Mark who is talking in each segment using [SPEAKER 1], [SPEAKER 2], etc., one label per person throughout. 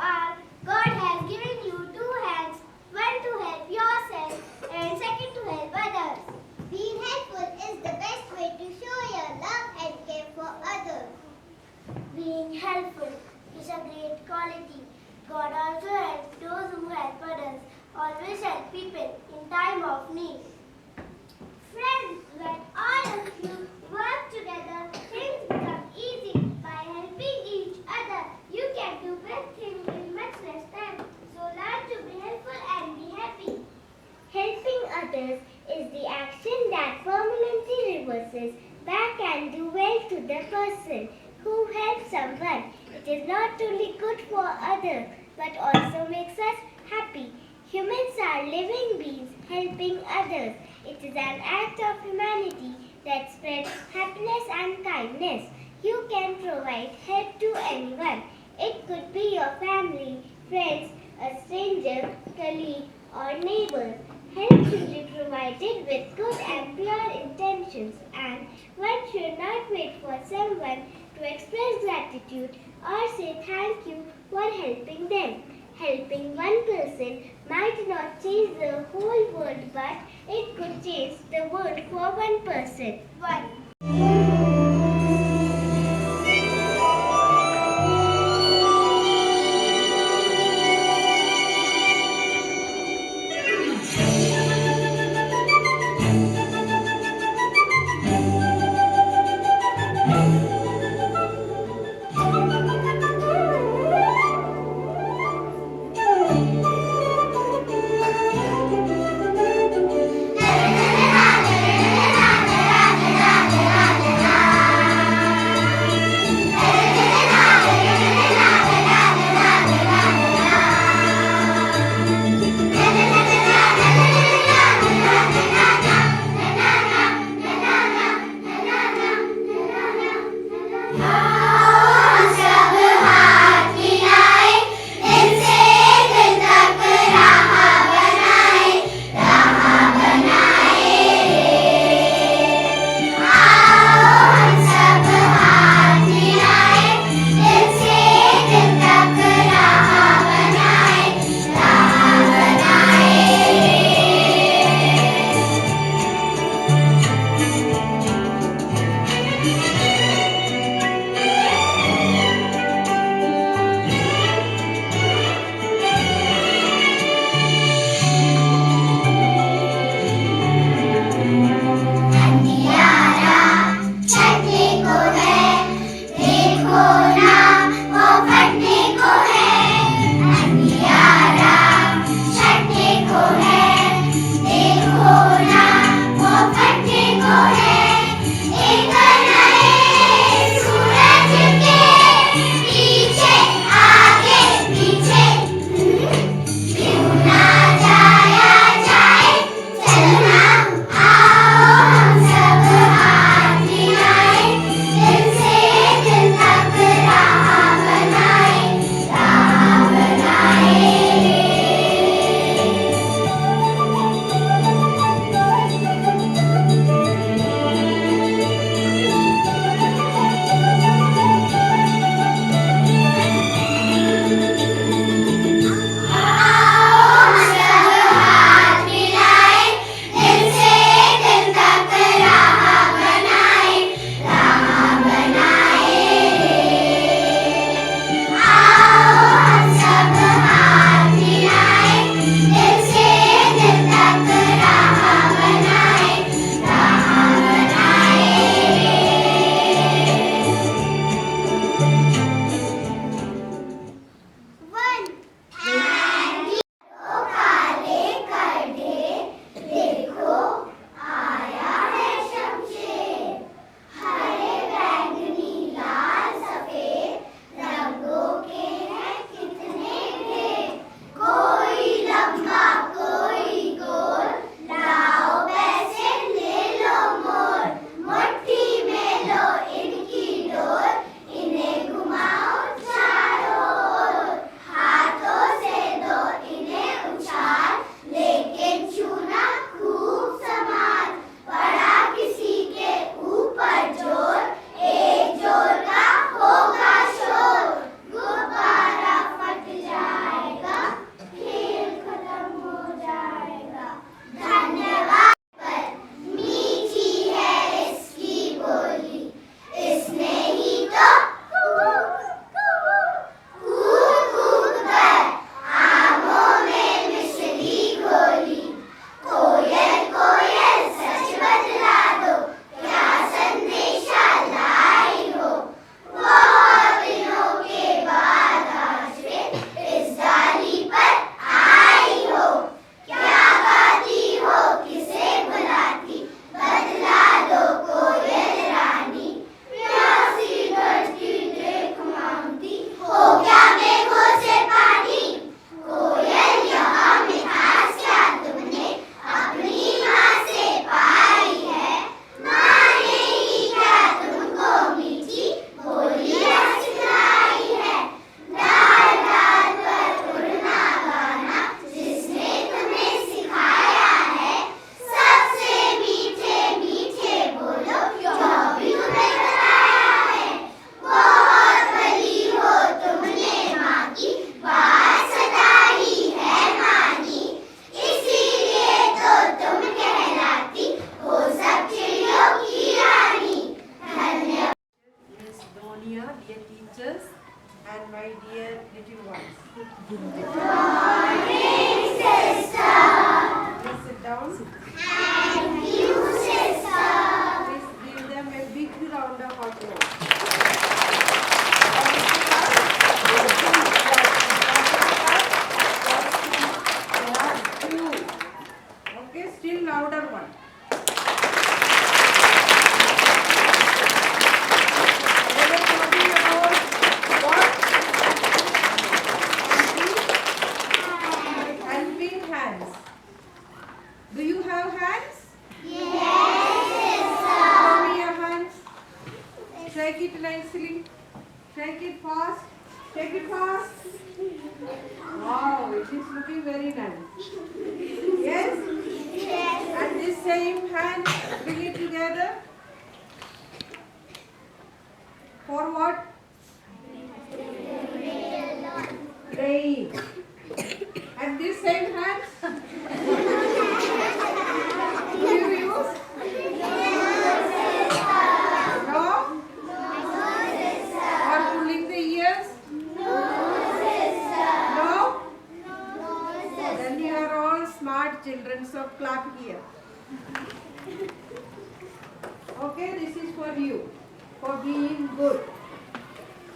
[SPEAKER 1] are. God has given you two hands, one to help yourself and second to help others.
[SPEAKER 2] Being helpful is the best way to show your love and care for others.
[SPEAKER 1] Being helpful is a great quality. God also helps those who help others. Always help people in time of need. Friends, when all of you work together, things become easy. By helping each other, you can do big things in much less time. So learn to be helpful and be happy.
[SPEAKER 3] Helping others is the action that permanently reverses back and do well to the person who helps someone. It is not only good for others but also makes us happy. Humans are living beings helping others. It is an act of humanity that spreads happiness and kindness. You can provide help to anyone. It could be your family, friends, a stranger, colleague, or neighbor. Help should be provided with good and pure intentions, and one should not wait for someone to express gratitude or say thank you for helping them. Helping one person might not change the whole world, but it could change the world for one person.
[SPEAKER 4] and my dear little ones.
[SPEAKER 1] Good morning, sister.
[SPEAKER 4] Please sit down.
[SPEAKER 1] Thank you, sister.
[SPEAKER 4] Please give them a big round of applause. Okay, still louder one. They were talking about what? Helping hands. Do you have hands?
[SPEAKER 1] Yes,
[SPEAKER 4] Show me your hands. Shake it nicely. Shake it fast. Shake it fast. Wow, it is looking very nice. Yes? And this same hand, bring it together. For what? Praying. And this same hand? Do you use? No? Or pulling the ears? No? Then you are all smart children, so clap here. Okay, this is for you, for being good.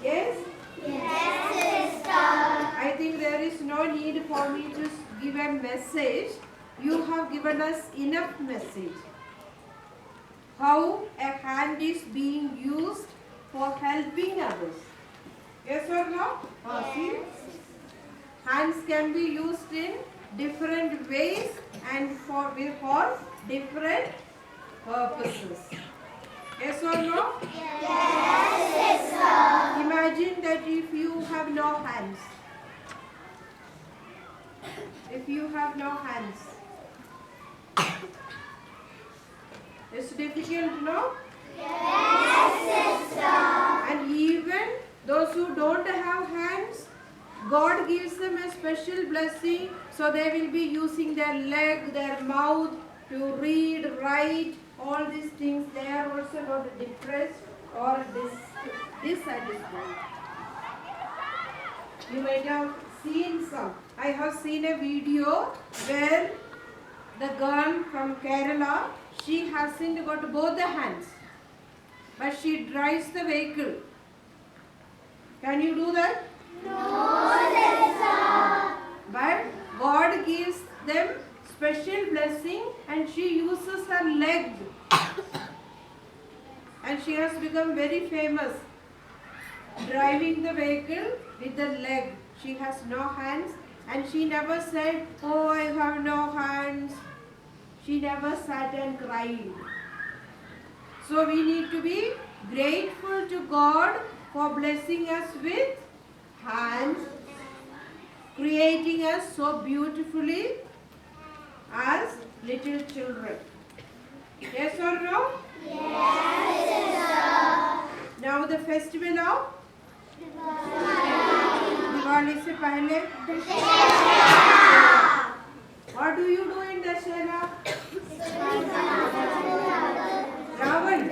[SPEAKER 4] Yes? I think there is no need for me to give a message. You have given us enough message. How a hand is being used for helping others. Yes or no? See? Hands can be used in different ways and for different purposes. Yes or no? Imagine that if you have no hands. If you have no hands. It's difficult, no? And even those who don't have hands, God gives them a special blessing, so they will be using their leg, their mouth to read, write, all these things. They are also not depressed or dissatisfied. You might have seen some. I have seen a video where the girl from Kerala, she hasn't got both the hands, but she drives the vehicle. Can you do that? But God gives them special blessing and she uses her leg. And she has become very famous. Driving the vehicle with the leg. She has no hands and she never said, "Oh, I have no hands." She never sat and cried. So we need to be grateful to God for blessing us with hands, creating us so beautifully as little children. Yes or no? Now the festival of Diwali se pehle. What do you do in Dashera? Ravan.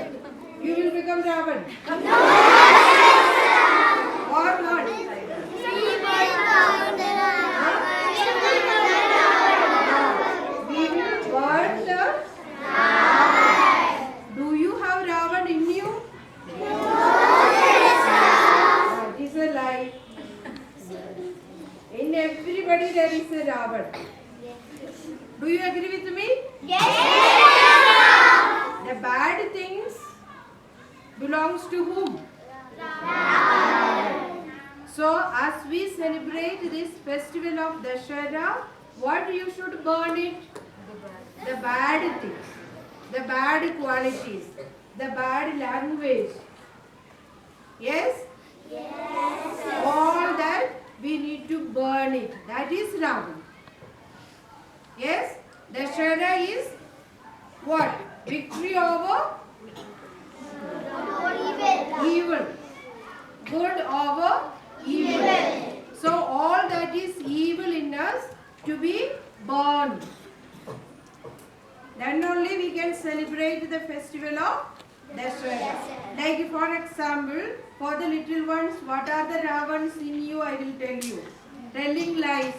[SPEAKER 4] You will become Ravan. Or not? We will burn the Ravan. Do you have Ravan in you? It is a lie. In everybody there is a Ravan. Do you agree with me? The bad things belongs to whom? So as we celebrate this festival of Dashera, what you should burn it? The bad things, the bad qualities, the bad language. Yes? All that we need to burn it. That is Ravan. Yes? Dashera is what? Victory over evil. Good over evil. So all that is evil in us to be burned. Then only we can celebrate the festival of Dashera. Like for example, for the little ones, what are the Ravans in you? I will tell you. Telling lies.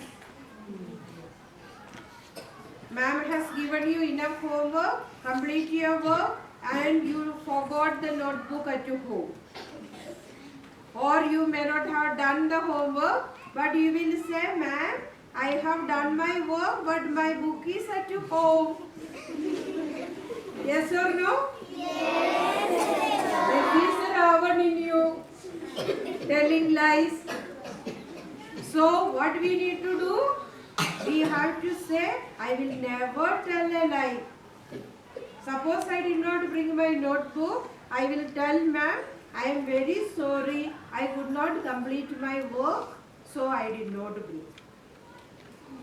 [SPEAKER 4] Ma'am has given you enough homework, complete your work, and you forgot the notebook at home. Or you may not have done the homework, but you will say, ma'am, I have done my work, but my book is at home. Yes or no? There is a Ravan in you, telling lies. So what we need to do? We have to say, I will never tell a lie. Suppose I did not bring my notebook, I will tell ma'am, I am very sorry, I could not complete my work, so I did not bring.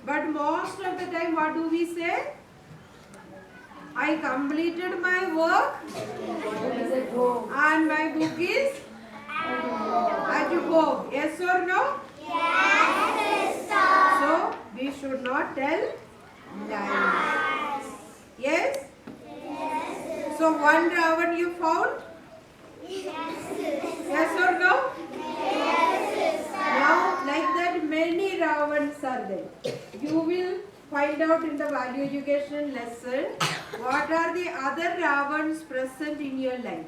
[SPEAKER 4] But most of the time, what do we say? I completed my work and my book is at home. Yes or no?
[SPEAKER 2] Yes,
[SPEAKER 4] So, we should not tell lies. Yes? So, one Ravan you found? Yes or no? Now, like that, many Ravans are there. You will find out in the value education lesson what are the other Ravans present in your life.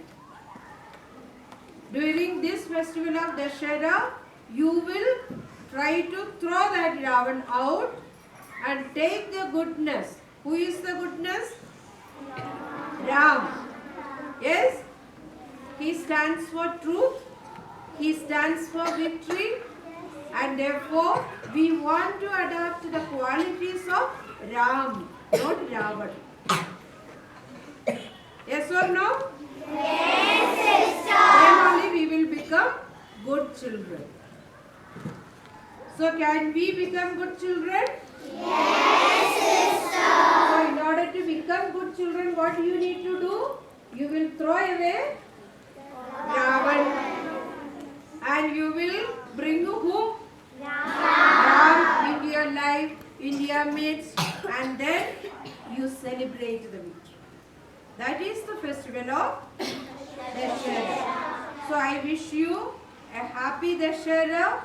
[SPEAKER 4] During this festival of Dashera, you will try to throw that Ravan out and take the goodness. Who is the goodness? Ram. Yes? He stands for truth. He stands for victory. And therefore, we want to adopt the qualities of Ram, not Ravan. Yes or no? Then only we will become good children. So can we become good children? So in order to become good children, what you need to do? You will throw away Ravan. And you will bring whom? Ram into your life, in your midst, and then you celebrate the victory. That is the festival of Dashera. So I wish you a happy Dashera.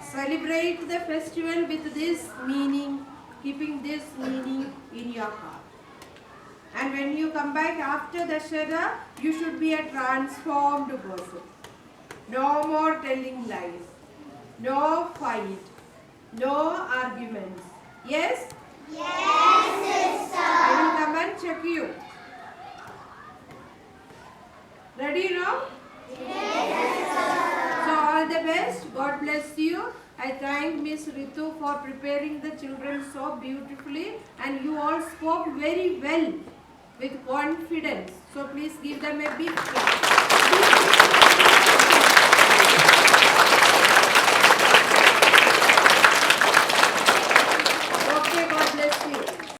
[SPEAKER 4] Celebrate the festival with this meaning, keeping this meaning in your heart. And when you come back after Dashera, you should be a transformed person. No more telling lies. No fight. No arguments. Yes? I will come and check you. Ready now? So all the best. God bless you. I thank Miss Ritu for preparing the children so beautifully, and you all spoke very well with confidence. So please give them a big clap.